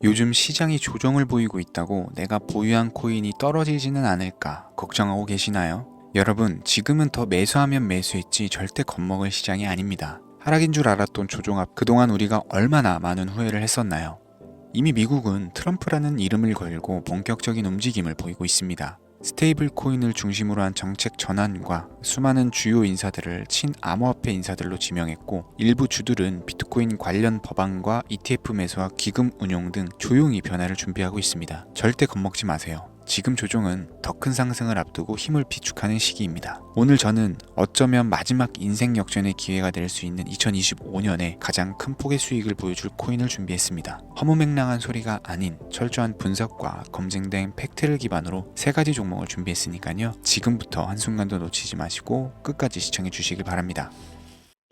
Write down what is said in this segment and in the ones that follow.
요즘 시장이 조정을 보이고 있다고 내가 보유한 코인이 떨어지지는 않을까 걱정하고 계시나요? 여러분, 지금은 더 매수하면 매수했지 절대 겁먹을 시장이 아닙니다. 하락인 줄 알았던 조종합, 그동안 우리가 얼마나 많은 후회를 했었나요? 이미 미국은 트럼프라는 이름을 걸고 본격적인 움직임을 보이고 있습니다. 스테이블 코인을 중심으로 한 정책 전환과 수많은 주요 인사들을 친암호화폐 인사들로 지명했고, 일부 주들은 비트코인 관련 법안과 ETF 매수와 기금 운용 등 조용히 변화를 준비하고 있습니다. 절대 겁먹지 마세요. 지금 조종은 더 큰 상승을 앞두고 힘을 비축하는 시기입니다. 오늘 저는 어쩌면 마지막 인생 역전의 기회가 될 수 있는 2025년에 가장 큰 폭의 수익을 보여줄 코인을 준비했습니다. 허무맹랑한 소리가 아닌 철저한 분석과 검증된 팩트를 기반으로 3가지 종목을 준비했으니까요. 지금부터 한순간도 놓치지 마시고 끝까지 시청해 주시길 바랍니다.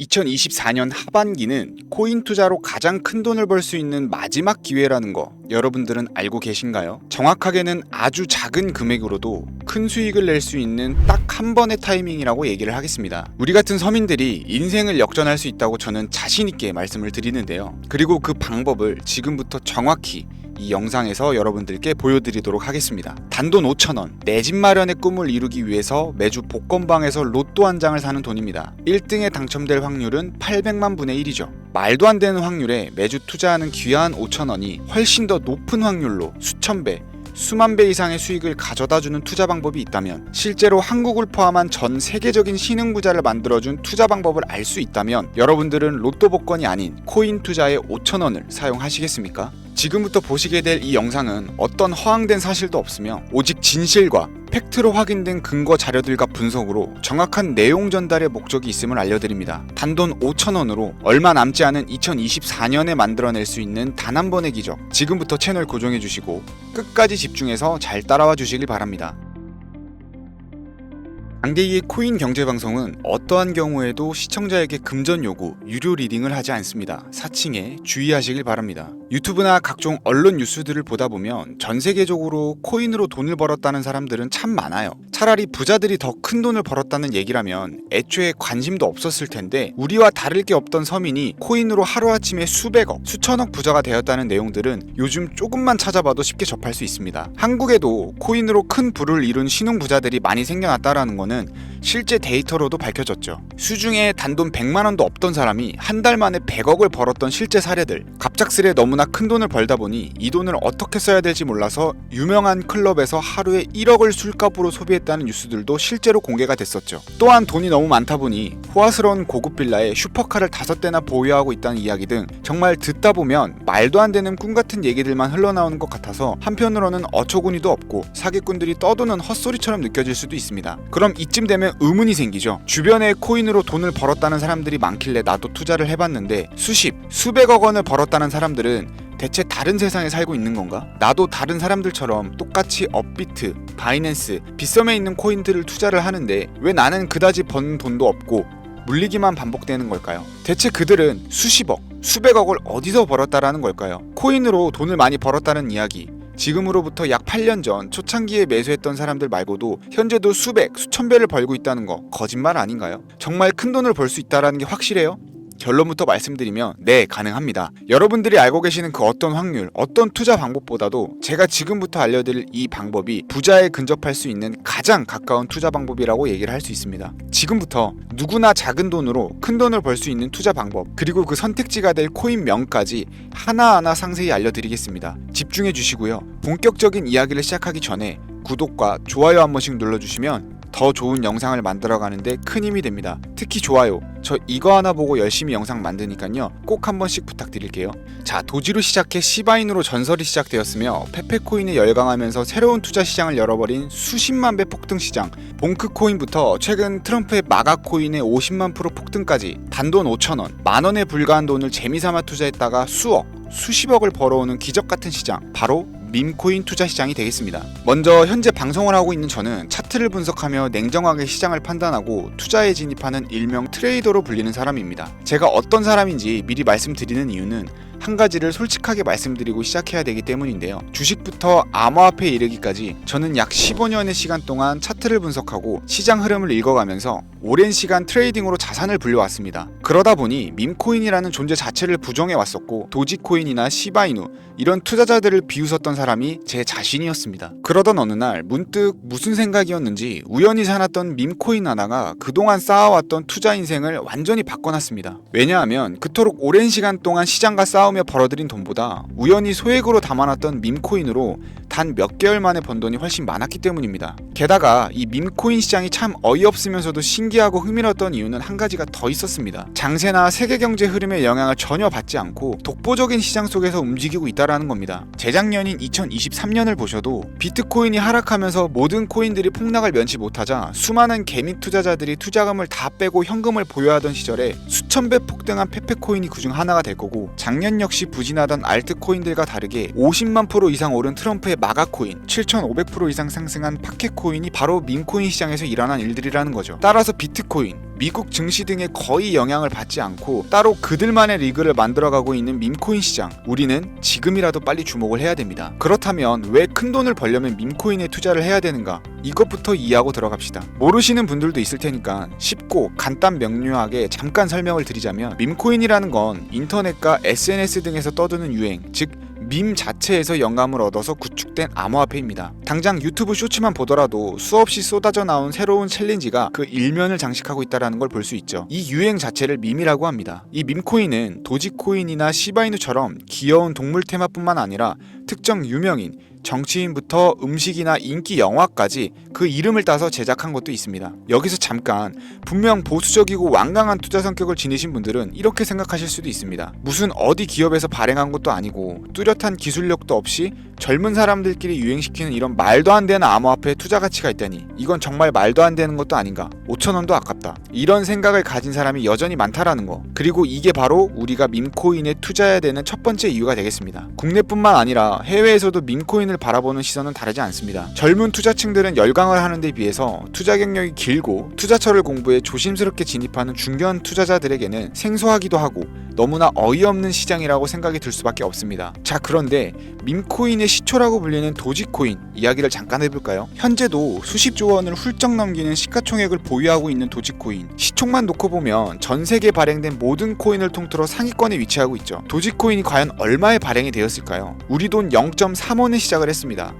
2024년 하반기는 코인 투자로 가장 큰 돈을 벌 수 있는 마지막 기회라는 거 여러분들은 알고 계신가요? 정확하게는 아주 작은 금액으로도 큰 수익을 낼 수 있는 딱 한 번의 타이밍이라고 얘기를 하겠습니다. 우리 같은 서민들이 인생을 역전할 수 있다고 저는 자신 있게 말씀을 드리는데요. 그리고 그 방법을 지금부터 정확히 이 영상에서 여러분들께 보여드리도록 하겠습니다. 단돈 5,000원, 내 집 마련의 꿈을 이루기 위해서 매주 복권방에서 로또 한 장을 사는 돈입니다. 1등에 당첨될 확률은 800만 분의 1이죠. 말도 안 되는 확률에 매주 투자하는 귀한 5,000원이 훨씬 더 높은 확률로 수천 배, 수만 배 이상의 수익을 가져다주는 투자 방법이 있다면, 실제로 한국을 포함한 전 세계적인 신흥부자를 만들어준 투자 방법을 알 수 있다면 여러분들은 로또 복권이 아닌 코인 투자에 5,000원을 사용하시겠습니까? 지금부터 보시게 될 이 영상은 어떤 허황된 사실도 없으며 오직 진실과 팩트로 확인된 근거 자료들과 분석으로 정확한 내용 전달의 목적이 있음을 알려드립니다. 단돈 5,000원으로 얼마 남지 않은 2024년에 만들어낼 수 있는 단 한 번의 기적. 지금부터 채널 고정해주시고 끝까지 집중해서 잘 따라와 주시길 바랍니다. 강대희의 코인 경제방송은 어떠한 경우에도 시청자에게 금전 요구, 유료 리딩을 하지 않습니다. 사칭에 주의하시길 바랍니다. 유튜브나 각종 언론 뉴스들을 보다 보면 전 세계적으로 코인으로 돈을 벌었다는 사람들은 참 많아요. 차라리 부자들이 더 큰 돈을 벌었다는 얘기라면 애초에 관심도 없었을 텐데, 우리와 다를 게 없던 서민이 코인으로 하루아침에 수백억, 수천억 부자가 되었다는 내용들은 요즘 조금만 찾아봐도 쉽게 접할 수 있습니다. 한국에도 코인으로 큰 부를 이룬 신흥 부자들이 많이 생겨났다라는 거는 실제 데이터로도 밝혀졌죠. 수중에 단돈 100만 원도 없던 사람이 한 달 만에 100억을 벌었던 실제 사례들. 갑작스레 너무나 큰 돈을 벌다 보니 이 돈을 어떻게 써야 될지 몰라서 유명한 클럽에서 하루에 1억을 술값으로 소비했다는 뉴스들도 실제로 공개가 됐었죠. 또한 돈이 너무 많다 보니 호화스러운 고급 빌라에 슈퍼카를 5대나 보유하고 있다는 이야기 등 정말 듣다 보면 말도 안 되는 꿈 같은 얘기들만 흘러나오는 것 같아서 한편으로는 어처구니도 없고 사기꾼들이 떠도는 헛소리처럼 느껴질 수도 있습니다. 그럼 이쯤 되면 의문이 생기죠. 주변에 코인으로 돈을 벌었다는 사람들이 많길래 나도 투자를 해봤는데 수백억 원을 벌었다는 사람들은 대체 다른 세상에 살고 있는 건가? 나도 다른 사람들처럼 똑같이 업비트, 바이낸스, 빗썸에 있는 코인들을 투자를 하는데 왜 나는 그다지 번 돈도 없고 물리기만 반복되는 걸까요? 대체 그들은 수십억, 수백억을 어디서 벌었다라는 걸까요? 코인으로 돈을 많이 벌었다는 이야기, 지금으로부터 약 8년 전 초창기에 매수했던 사람들 말고도 현재도 수백, 수천 배를 벌고 있다는 거 거짓말 아닌가요? 정말 큰 돈을 벌 수 있다는 게 확실해요? 결론부터 말씀드리면 네, 가능합니다. 여러분들이 알고 계시는 그 어떤 확률, 어떤 투자 방법보다도 제가 지금부터 알려드릴 이 방법이 부자에 근접할 수 있는 가장 가까운 투자 방법이라고 얘기를 할 수 있습니다. 지금부터 누구나 작은 돈으로 큰 돈을 벌 수 있는 투자 방법, 그리고 그 선택지가 될 코인명까지 하나하나 상세히 알려드리겠습니다. 집중해 주시고요. 본격적인 이야기를 시작하기 전에 구독과 좋아요 한 번씩 눌러주시면 더 좋은 영상을 만들어가는데 큰 힘이 됩니다. 특히 좋아요, 저 이거 하나 보고 열심히 영상 만드니까요, 꼭 한 번씩 부탁드릴게요. 자, 도지로 시작해 시바인으로 전설이 시작되었으며 페페코인에 열광하면서 새로운 투자 시장을 열어버린 수십만 배 폭등 시장, 봉크코인부터 최근 트럼프의 마가코인의 50만 프로 폭등까지 단돈 5,000원, 만원에 불과한 돈을 재미삼아 투자했다가 수억, 수십억을 벌어오는 기적같은 시장, 바로 밈코인 투자 시장이 되겠습니다. 먼저 현재 방송을 하고 있는 저는 차트를 분석하며 냉정하게 시장을 판단하고 투자에 진입하는 일명 트레이더로 불리는 사람입니다. 제가 어떤 사람인지 미리 말씀드리는 이유는 한 가지를 솔직하게 말씀드리고 시작해야 되기 때문인데요. 주식부터 암호화폐에 이르기까지 저는 약 15년의 시간 동안 차트를 분석하고 시장 흐름을 읽어가면서 오랜 시간 트레이딩으로 자산을 불려왔습니다. 그러다 보니 밈코인이라는 존재 자체를 부정해왔었고 도지코인이나 시바이누 이런 투자자들을 비웃었던 사람이 제 자신이었습니다. 그러던 어느 날 문득 무슨 생각이었는지 우연히 사놨던 밈코인 하나가 그동안 쌓아왔던 투자 인생을 완전히 바꿔놨습니다. 왜냐하면 그토록 오랜 시간 동안 시장과 싸우며 벌어들인 돈보다 우연히 소액으로 담아놨던 밈코인으로 단 몇 개월 만에 번 돈이 훨씬 많았기 때문입니다. 게다가 이 밈코인 시장이 참 어이없으면서도 신기하고 흥미로웠던 이유는 한 가지가 더 있었습니다. 장세나 세계 경제 흐름의 영향을 전혀 받지 않고 독보적인 시장 속에서 움직이고 있다라는 겁니다. 재작년인 2023년을 보셔도 비트코인이 하락하면서 모든 코인들이 폭락을 면치 못하자 수많은 개미 투자자들이 투자금을 다 빼고 현금을 보유하던 시절에 수천 배 폭등한 페페코인이 그중 하나가 될 거고, 작년 역시 부진하던 알트코인들과 다르게 50만 % 이상 오른 트럼프의 마가코인, 7,500% 이상 상승한 파켓코인이 바로 밈코인 시장에서 일어난 일들이라는 거죠. 따라서 비트코인, 미국 증시 등에 거의 영향을 받지 않고 따로 그들만의 리그를 만들어가고 있는 밈코인 시장, 우리는 지금이라도 빨리 주목을 해야 됩니다. 그렇다면 왜 큰 돈을 벌려면 밈코인에 투자를 해야 되는가? 이것부터 이해하고 들어갑시다. 모르시는 분들도 있을 테니까 쉽고 간단 명료하게 잠깐 설명을 드리자면, 밈코인이라는 건 인터넷과 SNS 등에서 떠드는 유행, 즉 밈 자체에서 영감을 얻어서 구축된 암호화폐입니다. 당장 유튜브 쇼츠만 보더라도 수없이 쏟아져 나온 새로운 챌린지가 그 일면을 장식하고 있다는 걸 볼 수 있죠. 이 유행 자체를 밈이라고 합니다. 이 밈코인은 도지코인이나 시바이누처럼 귀여운 동물 테마뿐만 아니라 특정 유명인, 정치인부터 음식이나 인기 영화까지 그 이름을 따서 제작한 것도 있습니다. 여기서 잠깐, 분명 보수적이고 완강한 투자 성격을 지니신 분들은 이렇게 생각하실 수도 있습니다. 무슨 어디 기업에서 발행한 것도 아니고 뚜렷한 기술력도 없이 젊은 사람들끼리 유행시키는 이런 말도 안 되는 암호화폐에 투자 가치가 있다니, 이건 정말 말도 안 되는 것도 아닌가, 5,000원도 아깝다, 이런 생각을 가진 사람이 여전히 많다라는 거. 그리고 이게 바로 우리가 밈코인에 투자해야 되는 첫 번째 이유가 되겠습니다. 국내뿐만 아니라 해외에서도 밈코인을 바라보는 시선은 다르지 않습니다. 젊은 투자층들은 열광을 하는 데 비해서 투자 경력이 길고 투자처를 공부해 조심스럽게 진입하는 중견 투자자들에게는 생소하기도 하고 너무나 어이없는 시장이라고 생각이 들 수밖에 없습니다. 자, 그런데 밈코인의 시초라고 불리는 도지코인 이야기를 잠깐 해볼까요? 현재도 수십조 원을 훌쩍 넘기는 시가총액을 보유하고 있는 도지코인, 시총만 놓고 보면 전 세계에 발행된 모든 코인을 통틀어 상위권에 위치하고 있죠. 도지코인이 과연 얼마에 발행이 되었을까요? 우리 돈 0.3원에 시작을 했습니다.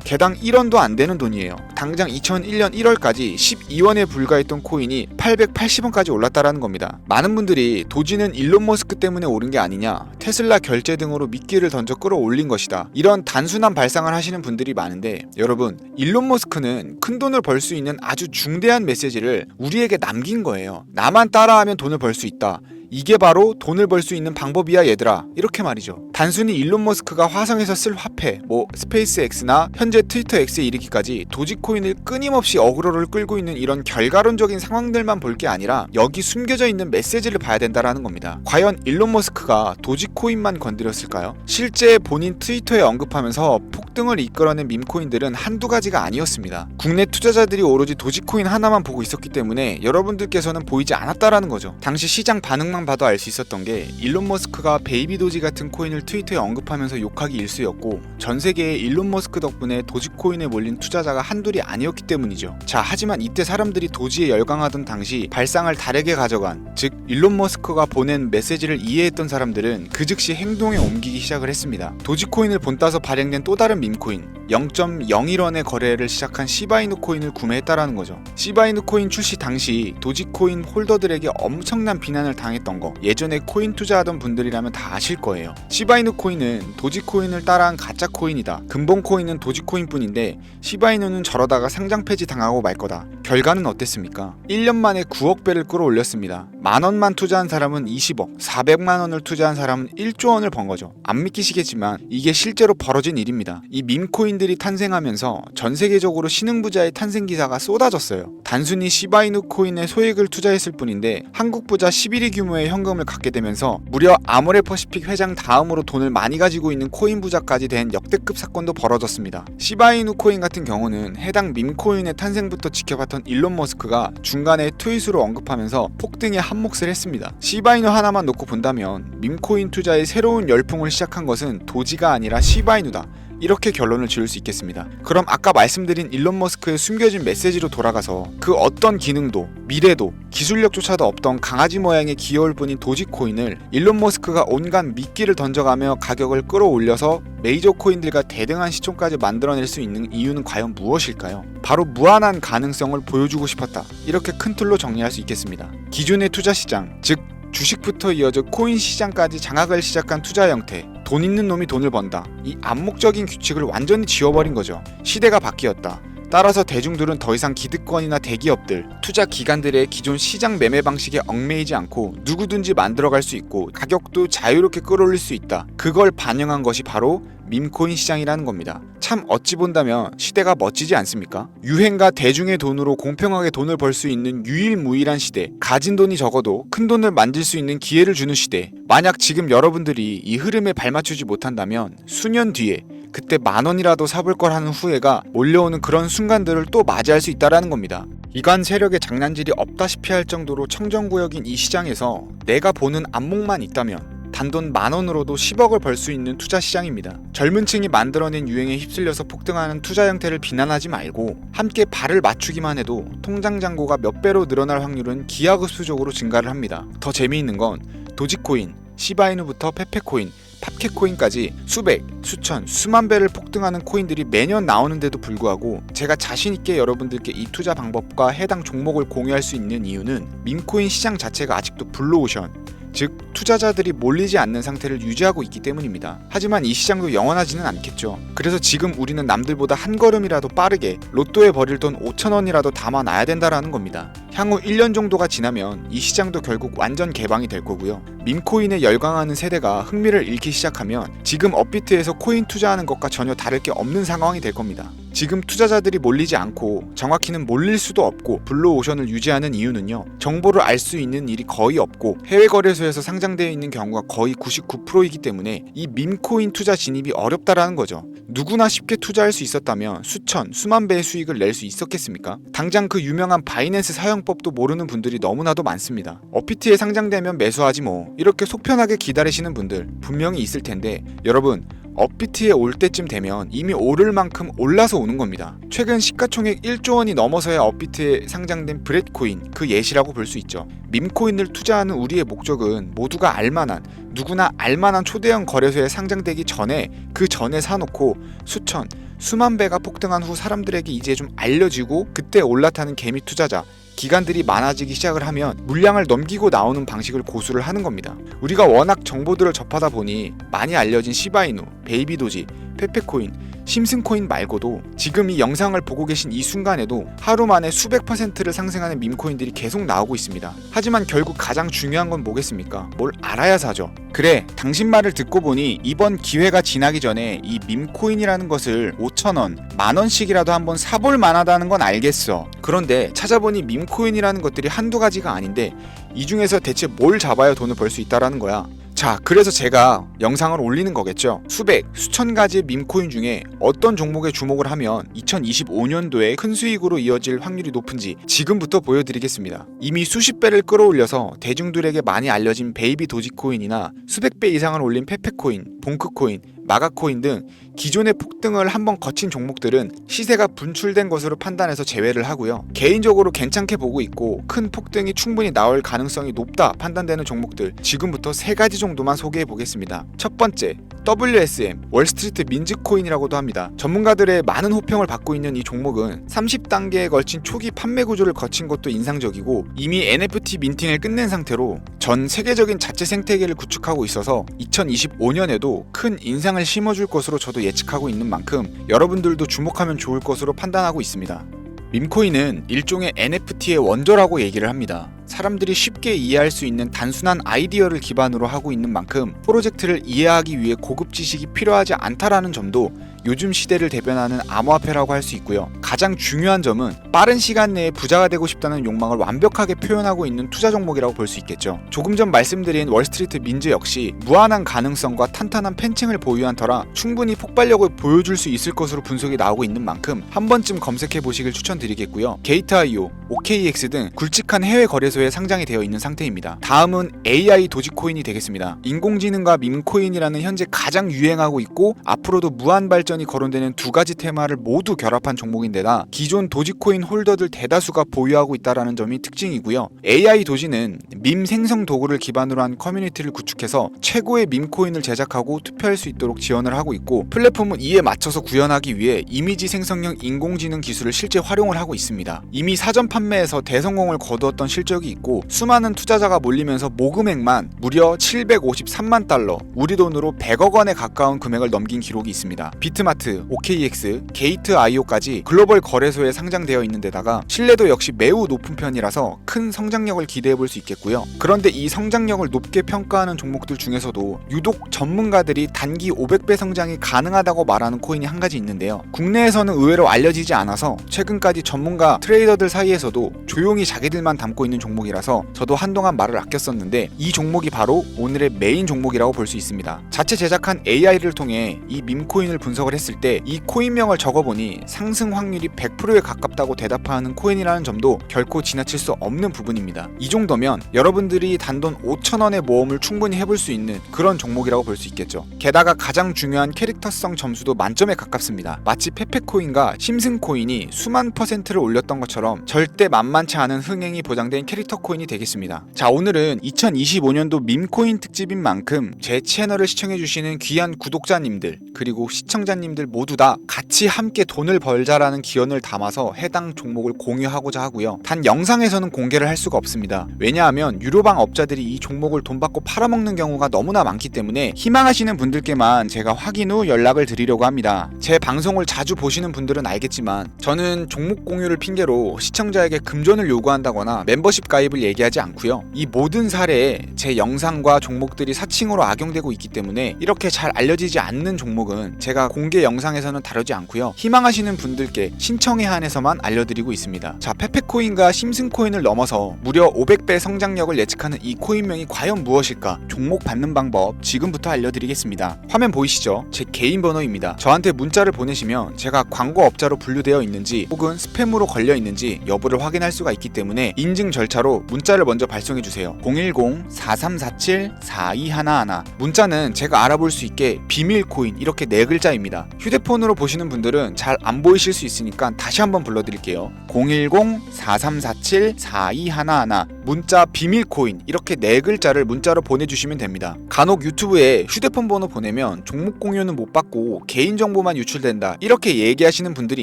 개당 1원도 안 되는 돈이에요. 당장 2001년 1월까지 12원에 불과했던 코인이 880원까지 올랐다라는 겁니다. 많은 분들이 도지는 일론 머스크 때문에 오른 게 아니냐, 테슬라 결제 등으로 미끼를 던져 끌어올린 것이다, 이런 단순한 발상을 하시는 분들이 많은데, 여러분, 일론 머스크는 큰 돈을 벌 수 있는 아주 중대한 메시지를 우리에게 남긴 거예요. 나만 따라하면 돈을 벌 수 있다, 이게 바로 돈을 벌 수 있는 방법이야 얘들아, 이렇게 말이죠. 단순히 일론 머스크가 화성에서 쓸 화폐, 스페이스 X나 현재 트위터 X에 이르기까지 도지코인을 끊임없이 어그로를 끌고 있는 이런 결과론적인 상황들만 볼 게 아니라 여기 숨겨져 있는 메시지를 봐야 된다라는 겁니다. 과연 일론 머스크가 도지코인만 건드렸을까요? 실제 본인 트위터에 언급하면서 폭등을 이끌어낸 밈코인들은 한두 가지가 아니었습니다. 국내 투자자들이 오로지 도지코인 하나만 보고 있었기 때문에 여러분들께서는 보이지 않았다라는 거죠. 당시 시장 반응만 봐도 알 수 있었던 게, 일론 머스크가 베이비 도지 같은 코인을 트위터에 언급하면서 욕하기 일쑤였고, 전 세계에 일론 머스크 덕분에 도지코인에 몰린 투자자가 한둘이 아니었기 때문이죠. 자, 하지만 이때 사람들이 도지에 열광하던 당시 발상을 다르게 가져간, 즉 일론 머스크가 보낸 메시지를 이해했던 사람들은 그 즉시 행동에 옮기기 시작을 했습니다. 도지코인을 본따서 발행된 또 다른 밈코인, 0.01원의 거래를 시작한 시바이누 코인을 구매했다라는 거죠. 시바이누 코인 출시 당시 도지코인 홀더들에게 엄청난 비난을 당했던 거, 예전에 코인 투자하던 분들이라면 다 아실 거예요. 시바이누 코인은 도지코인을 따라한 가짜 코인이다, 근본 코인은 도지코인 뿐인데 시바이누는 저러다가 상장 폐지 당하고 말 거다. 결과는 어땠습니까? 1년 만에 9억 배를 끌어올렸습니다. 만원만 투자한 사람은 20억, 400만원을 투자한 사람은 1조 원을 번 거죠. 안 믿기시겠지만 이게 실제로 벌어진 일입니다. 이 밈코인들이 탄생하면서 전 세계적으로 신흥부자의 탄생 기사가 쏟아졌어요. 단순히 시바이누 코인에 소액을 투자했을 뿐인데 한국 부자 11위 규모의 현금을 갖게 되면서 무려 아모레퍼시픽 회장 다음으로 돈을 많이 가지고 있는 코인 부자까지 된 역대급 사건도 벌어졌습니다. 시바이누 코인 같은 경우는 해당 밈코인의 탄생부터 지켜봤던 일론 머스크가 중간에 트윗으로 언급하면서 폭등의 한 몫을 했습니다. 시바이누 하나만 놓고 본다면 밈코인 투자의 새로운 열풍을 시작한 것은 도지가 아니라 시바이누다, 이렇게 결론을 지을 수 있겠습니다. 그럼 아까 말씀드린 일론 머스크의 숨겨진 메시지로 돌아가서 그 어떤 기능도 미래도 기술력조차도 없던 강아지 모양의 귀여울 뿐인 도지코인을 일론 머스크가 온갖 미끼를 던져가며 가격을 끌어올려서 메이저 코인들과 대등한 시총까지 만들어낼 수 있는 이유는 과연 무엇일까요? 바로 무한한 가능성을 보여주고 싶었다, 이렇게 큰 틀로 정리할 수 있겠습니다. 기존의 투자 시장, 즉 주식부터 이어져 코인 시장까지 장악을 시작한 투자 형태, 돈 있는 놈이 돈을 번다, 이 암묵적인 규칙을 완전히 지워버린 거죠. 시대가 바뀌었다. 따라서 대중들은 더 이상 기득권이나 대기업들, 투자 기관들의 기존 시장 매매 방식에 얽매이지 않고 누구든지 만들어갈 수 있고 가격도 자유롭게 끌어올릴 수 있다. 그걸 반영한 것이 바로 밈코인 시장이라는 겁니다. 참 어찌 본다면 시대가 멋지지 않습니까? 유행과 대중의 돈으로 공평하게 돈을 벌 수 있는 유일무이한 시대, 가진 돈이 적어도 큰 돈을 만들 수 있는 기회를 주는 시대. 만약 지금 여러분들이 이 흐름에 발맞추지 못한다면 수년 뒤에 그때 10,000원이라도 사볼 걸 하는 후회가 몰려오는 그런 순간들을 또 맞이할 수 있다라는 겁니다. 이관 세력의 장난질이 없다시피 할 정도로 청정구역인 이 시장에서 내가 보는 안목만 있다면 단돈 10,000원으로도 10억을 벌 수 있는 투자 시장입니다. 젊은 층이 만들어낸 유행에 휩쓸려서 폭등하는 투자 형태를 비난하지 말고 함께 발을 맞추기만 해도 통장 잔고가 몇 배로 늘어날 확률은 기하급수적으로 증가를 합니다. 더 재미있는 건 도지코인, 시바이누부터 페페코인, 팝캣코인까지 수백, 수천, 수만 배를 폭등하는 코인들이 매년 나오는데도 불구하고 제가 자신있게 여러분들께 이 투자 방법과 해당 종목을 공유할 수 있는 이유는 밈코인 시장 자체가 아직도 블루오션, 즉 투자자들이 몰리지 않는 상태를 유지하고 있기 때문입니다. 하지만 이 시장도 영원하지는 않겠죠. 그래서 지금 우리는 남들보다 한 걸음이라도 빠르게 로또에 버릴 돈 5,000원이라도 담아놔야 된다라는 겁니다. 향후 1년 정도가 지나면 이 시장도 결국 완전 개방이 될 거고요. 밈코인에 열광하는 세대가 흥미를 잃기 시작하면 지금 업비트에서 코인 투자하는 것과 전혀 다를 게 없는 상황이 될 겁니다. 지금 투자자들이 몰리지 않고 정확히는 몰릴 수도 없고 블루오션을 유지하는 이유는요, 정보를 알 수 있는 일이 거의 없고 해외 거래소에서 상장되어 있는 경우가 거의 99%이기 때문에 이 밈코인 투자 진입이 어렵다라는 거죠. 누구나 쉽게 투자할 수 있었다면 수천, 수만 배의 수익을 낼 수 있었겠습니까? 당장 그 유명한 바이낸스 사용법도 모르는 분들이 너무나도 많습니다. 업비트에 상장되면 매수하지 뭐, 이렇게 속편하게 기다리시는 분들 분명히 있을 텐데, 여러분 업비트에 올 때쯤 되면 이미 오를 만큼 올라서 오는 겁니다. 최근 시가총액 1조 원이 넘어서야 업비트에 상장된 브렛코인, 그 예시라고 볼 수 있죠. 밈코인을 투자하는 우리의 목적은 모두가 알만한, 누구나 알만한 초대형 거래소에 상장되기 전에 그 전에 사놓고 수천, 수만 배가 폭등한 후 사람들에게 이제 좀 알려지고 그때 올라타는 개미 투자자, 기관들이 많아지기 시작을 하면 물량을 넘기고 나오는 방식을 고수를 하는 겁니다. 우리가 워낙 정보들을 접하다 보니 많이 알려진 시바이누, 베이비도지, 페페코인, 심슨코인 말고도 지금 이 영상을 보고 계신 이 순간에도 하루 만에 수백 %를 상승하는 밈코인들이 계속 나오고 있습니다. 하지만 결국 가장 중요한 건 뭐겠습니까? 뭘 알아야 사죠. 그래, 당신 말을 듣고 보니 이번 기회가 지나기 전에 이 밈코인이라는 것을 5,000원, 10,000원씩이라도 한번 사볼 만하다는 건 알겠어. 그런데 찾아보니 밈코인이라는 것들이 한두 가지가 아닌데 이 중에서 대체 뭘 잡아야 돈을 벌 수 있다라는 거야. 자, 그래서 제가 영상을 올리는 거겠죠. 수백, 수천 가지의 밈코인 중에 어떤 종목에 주목을 하면 2025년도에 큰 수익으로 이어질 확률이 높은지 지금부터 보여드리겠습니다. 이미 수십 배를 끌어올려서 대중들에게 많이 알려진 베이비 도지코인이나 수백 배 이상을 올린 페페코인, 봉크코인, 마가코인 등 기존의 폭등을 한번 거친 종목들은 시세가 분출된 것으로 판단해서 제외를 하고요. 개인적으로 괜찮게 보고 있고 큰 폭등이 충분히 나올 가능성이 높다 판단되는 종목들 지금부터 3가지 정도만 소개해 보겠습니다. 첫 번째, WSM, 월스트리트 민즈코인이라고도 합니다. 전문가들의 많은 호평을 받고 있는 이 종목은 30단계에 걸친 초기 판매 구조를 거친 것도 인상적이고 이미 NFT 민팅을 끝낸 상태로 전 세계적인 자체 생태계를 구축하고 있어서 2025년에도 큰 인상을 심어줄 것으로 저도 예측하고 있는 만큼 여러분들도 주목하면 좋을 것으로 판단하고 있습니다. 밈코인은 일종의 NFT의 원조라고 얘기를 합니다. 사람들이 쉽게 이해할 수 있는 단순한 아이디어를 기반으로 하고 있는 만큼 프로젝트를 이해하기 위해 고급 지식이 필요하지 않다라는 점도 요즘 시대를 대변하는 암호화폐라고 할 수 있고요. 가장 중요한 점은 빠른 시간 내에 부자가 되고 싶다는 욕망을 완벽하게 표현하고 있는 투자 종목이라고 볼 수 있겠죠. 조금 전 말씀드린 월스트리트 민즈 역시 무한한 가능성과 탄탄한 팬층을 보유한 터라 충분히 폭발력을 보여줄 수 있을 것으로 분석이 나오고 있는 만큼 한 번쯤 검색해 보시길 추천드리겠고요. 게이트.io, OKX 등 굵직한 해외 거래소 거래소에 상장이 되어 있는 상태입니다. 다음은 AI 도지코인이 되겠습니다. 인공지능과 밈코인이라는 현재 가장 유행하고 있고 앞으로도 무한 발전이 거론되는 두 가지 테마를 모두 결합한 종목인데다 기존 도지코인 홀더들 대다수가 보유하고 있다는 점이 특징이고요. AI 도지는 밈 생성 도구를 기반으로 한 커뮤니티를 구축해서 최고의 밈코인을 제작하고 투표할 수 있도록 지원을 하고 있고 플랫폼은 이에 맞춰서 구현하기 위해 이미지 생성형 인공지능 기술을 실제 활용을 하고 있습니다. 이미 사전 판매에서 대성공을 거두었던 실적이 있고 수많은 투자자가 몰리면서 모금액만 무려 753만 달러, 우리 돈으로 100억 원에 가까운 금액을 넘긴 기록이 있습니다. 비트마트, OKX, 게이트.io까지 글로벌 거래소에 상장되어 있는 데다가 신뢰도 역시 매우 높은 편이라서 큰 성장력을 기대해 볼 수 있겠고요. 그런데 이 성장력을 높게 평가하는 종목들 중에서도 유독 전문가들이 단기 500배 성장이 가능하다고 말하는 코인이 한 가지 있는데요. 국내에서는 의외로 알려지지 않아서 최근까지 전문가 트레이더들 사이에서도 조용히 자기들만 담고 있는 종목이라서 저도 한동안 말을 아꼈었는데 이 종목이 바로 오늘의 메인 종목이라고 볼 수 있습니다. 자체 제작한 AI를 통해 이 밈코인을 분석을 했을 때 이 코인명을 적어보니 상승 확률이 100%에 가깝다고 대답하는 코인이라는 점도 결코 지나칠 수 없는 부분입니다. 이 정도면 여러분들이 단돈 5,000원의 모험을 충분히 해볼 수 있는 그런 종목이라고 볼 수 있겠죠. 게다가 가장 중요한 캐릭터성 점수도 만점에 가깝습니다. 마치 페페코인과 심슨코인이 수만 %를 올렸던 것처럼 절대 만만치 않은 흥행이 보장된 캐릭터 코인이 되겠습니다. 자, 오늘은 2025년도 밈코인 특집인 만큼 제 채널을 시청해주시는 귀한 구독자님들 그리고 시청자님들 모두 다 같이 함께 돈을 벌자라는 기원을 담아서 해당 종목을 공유하고자 하고요. 단 영상에서는 공개를 할 수가 없습니다. 왜냐하면 유료방 업자들이 이 종목을 돈 받고 팔아먹는 경우가 너무나 많기 때문에 희망하시는 분들께만 제가 확인 후 연락을 드리려고 합니다. 제 방송을 자주 보시는 분들은 알겠지만 저는 종목 공유를 핑계로 시청자에게 금전을 요구한다거나 멤버십 가입을 얘기하지 않고요. 이 모든 사례에 제 영상과 종목들이 사칭으로 악용되고 있기 때문에 이렇게 잘 알려지지 않는 종목은 제가 공개 영상에서는 다루지 않고요. 희망하시는 분들께 신청에 한해서만 알려드리고 있습니다. 자, 페페코인과 심슨코인을 넘어서 무려 500배 성장력을 예측하는 이 코인명이 과연 무엇일까? 종목 받는 방법 지금부터 알려드리겠습니다. 화면 보이시죠? 제 개인 번호입니다. 저한테 문자를 보내시면 제가 광고업자로 분류되어 있는지 혹은 스팸으로 걸려 있는지 여부를 확인할 수가 있기 때문에 인증 절차로 문자를 먼저 발송해주세요. 010-4347-4211 문자는 제가 알아볼 수 있게 비밀코인 이렇게 4글자입니다. 휴대폰으로 보시는 분들은 잘 안 보이실 수 있으니까 다시 한번 불러드릴게요. 010-4347-4211 문자 비밀코인 이렇게 4글자를 문자로 보내주시면 됩니다. 간혹 유튜브에 휴대폰 번호 보내면 종목 공유는 못 받고 개인정보만 유출된다 이렇게 얘기하시는 분들이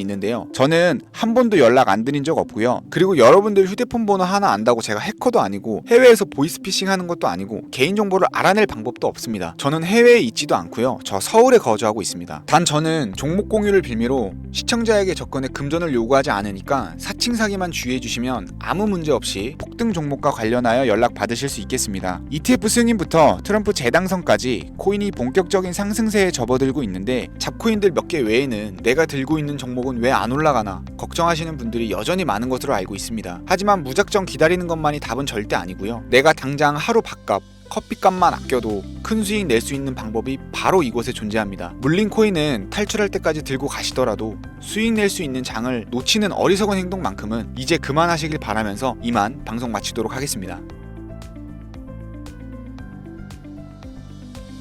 있는데요. 저는 한 번도 연락 안 드린 적 없고요. 그리고 여러분들 휴대폰 번호 하나 안다고 제가 해커도 아니고 해외에서 보이스피싱 하는 것도 아니고 개인정보를 알아낼 방법도 없습니다. 저는 해외에 있지도 않고요. 저 서울에 거주하고 있습니다. 단 저는 종목 공유를 빌미로 시청자에게 접근에 금전을 요구하지 않으니까 사칭 사기만 주의해 주시면 아무 문제 없이 폭등 종목과 관련하여 연락 받으실 수 있겠습니다. ETF 승인부터 트럼프 재당선까지 코인이 본격적인 상승세에 접어들고 있는데 잡코인들 몇 개 외에는 내가 들고 있는 종목은 왜 안 올라가나 걱정하시는 분들이 여전히 많은 것으로 알고 있습니다. 하지만 무작정 기다리는 것만이 답은 절대 아니고요. 내가 당장 하루 밥값 커피값만 아껴도 큰 수익 낼 수 있는 방법이 바로 이곳에 존재합니다. 물린 코인은 탈출할 때까지 들고 가시더라도 수익 낼 수 있는 장을 놓치는 어리석은 행동만큼은 이제 그만하시길 바라면서 이만 방송 마치도록 하겠습니다.